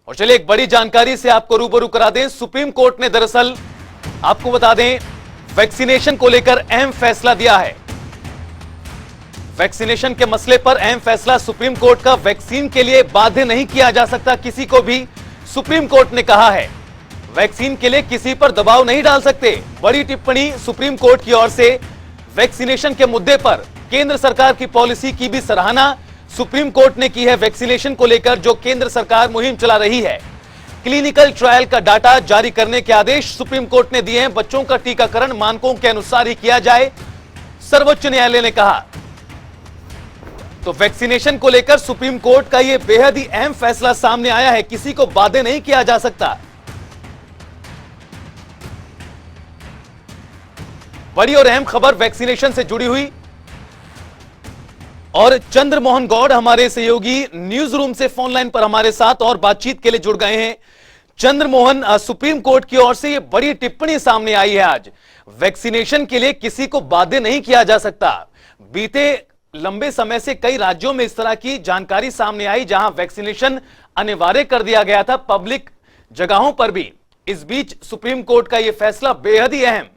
और चलिए एक बड़ी जानकारी से आपको रूबरू करा दें। सुप्रीम कोर्ट ने दरअसल आपको बता दें वैक्सीनेशन को लेकर अहम फैसला दिया है। वैक्सीनेशन के मसले पर अहम फैसला सुप्रीम कोर्ट का। वैक्सीन के लिए बाध्य नहीं किया जा सकता किसी को भी, सुप्रीम कोर्ट ने कहा है। वैक्सीन के लिए किसी पर दबाव नहीं डाल सकते। बड़ी टिप्पणी सुप्रीम कोर्ट की ओर से। वैक्सीनेशन के मुद्दे पर केंद्र सरकार की पॉलिसी की भी सराहना सुप्रीम कोर्ट ने की है। वैक्सीनेशन को लेकर जो केंद्र सरकार मुहिम चला रही है, क्लिनिकल ट्रायल का डाटा जारी करने के आदेश सुप्रीम कोर्ट ने दिए हैं। बच्चों का टीकाकरण मानकों के अनुसार ही किया जाए, सर्वोच्च न्यायालय ने कहा। तो वैक्सीनेशन को लेकर सुप्रीम कोर्ट का यह बेहद ही अहम फैसला सामने आया है। किसी को बाध्य नहीं किया जा सकता। बड़ी और अहम खबर वैक्सीनेशन से जुड़ी हुई। और चंद्रमोहन गौड़ हमारे सहयोगी न्यूज रूम से फोन लाइन पर हमारे साथ और बातचीत के लिए जुड़ गए हैं। चंद्रमोहन, सुप्रीम कोर्ट की ओर से यह बड़ी टिप्पणी सामने आई है आज। वैक्सीनेशन के लिए किसी को बाध्य नहीं किया जा सकता। बीते लंबे समय से कई राज्यों में इस तरह की जानकारी सामने आई जहां वैक्सीनेशन अनिवार्य कर दिया गया था, पब्लिक जगहों पर भी। इस बीच सुप्रीम कोर्ट का यह फैसला बेहद ही अहम।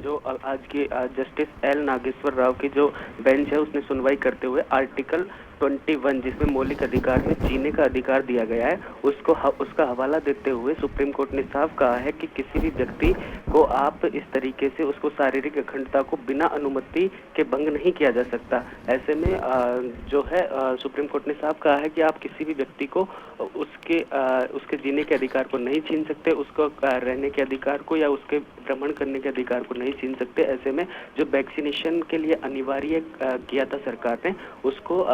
जो आज की जस्टिस एल नागेश्वर राव की जो बेंच है उसने सुनवाई करते हुए आर्टिकल 21 जिसमें मौलिक अधिकार में जीने का अधिकार दिया गया है उसका हवाला देते हुए सुप्रीम कोर्ट ने साफ कहा है कि किसी भी व्यक्ति को आप इस तरीके से उसको शारीरिक अखंडता को बिना अनुमति के भंग नहीं किया जा सकता। ऐसे में जो है सुप्रीम कोर्ट ने साफ कहा है कि आप किसी भी व्यक्ति को उसके जीने के अधिकार को नहीं छीन सकते, उसको रहने के अधिकार को या उसके भ्रमण करने के अधिकार को नहीं छीन सकते। ऐसे में जो वैक्सीनेशन के लिए अनिवार्य किया था सरकार ने, उसको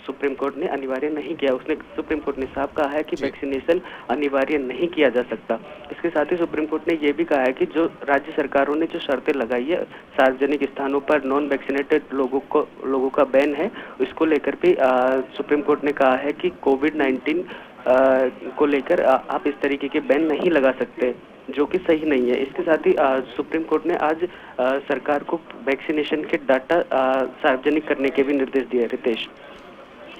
सुप्रीम कोर्ट ने अनिवार्य नहीं किया। सुप्रीम कोर्ट ने साफ कहा है कि वैक्सीनेशन अनिवार्य नहीं किया जा सकता। इसके साथ ही सुप्रीम कोर्ट ने यह भी कहा है कि जो राज्य सरकारों ने जो शर्तें लगाई है, सार्वजनिक स्थानों पर नॉन वैक्सीनेटेड लोगों का बैन है, इसको लेकर भी सुप्रीम कोर्ट ने कहा है कि कोविड-19 को लेकर आप इस तरीके के बैन नहीं लगा सकते, जो कि सही नहीं है। इसके साथ ही सुप्रीम कोर्ट ने आज सरकार को वैक्सीनेशन के डाटा सार्वजनिक करने के भी निर्देश दिए। रितेश,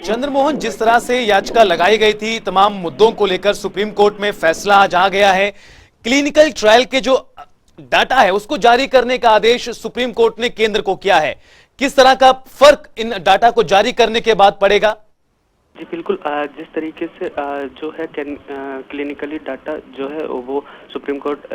चंद्रमोहन, जिस तरह से याचिका लगाई गई थी, तमाम मुद्दों को लेकर सुप्रीम कोर्ट में फैसला आज आ गया है। क्लिनिकल ट्रायल के जो डाटा है उसको जारी करने का आदेश सुप्रीम कोर्ट ने केंद्र को किया है। किस तरह का फर्क इन डाटा को जारी करने के बाद पड़ेगा? जी बिल्कुल, जिस तरीके से जो है क्लिनिकली डाटा जो है वो सुप्रीम कोर्ट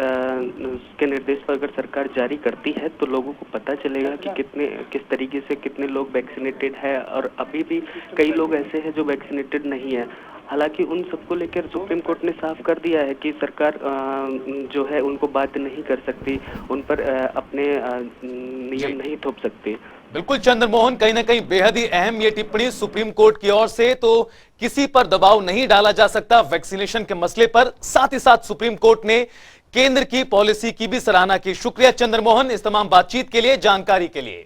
के निर्देश पर अगर सरकार जारी करती है तो लोगों को पता चलेगा कि किस तरीके से कितने लोग वैक्सीनेटेड है और अभी भी कई लोग ऐसे हैं जो वैक्सीनेटेड नहीं है। हालांकि उन सबको लेकर सुप्रीम कोर्ट ने साफ कर दिया है कि सरकार जो है उनको बाध्य नहीं कर सकती, उन पर अपने नियम नहीं थोप सकती। बिल्कुल चंद्रमोहन, कहीं ना कहीं बेहद ही अहम ये टिप्पणी सुप्रीम कोर्ट की ओर से। तो किसी पर दबाव नहीं डाला जा सकता वैक्सीनेशन के मसले पर। साथ ही साथ सुप्रीम कोर्ट ने केंद्र की पॉलिसी की भी सराहना की। शुक्रिया चंद्रमोहन इस तमाम बातचीत के लिए, जानकारी के लिए।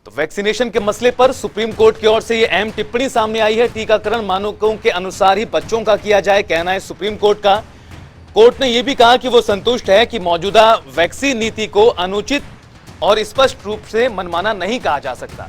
तो वैक्सीनेशन के मसले पर सुप्रीम कोर्ट की ओर से यह अहम टिप्पणी सामने आई है। टीकाकरण मानकों के अनुसार ही बच्चों का किया जाए, कहना है सुप्रीम कोर्ट का। कोर्ट ने यह भी कहा कि वो संतुष्ट है कि मौजूदा वैक्सीन नीति को अनुचित और स्पष्ट रूप से मनमाना नहीं कहा जा सकता।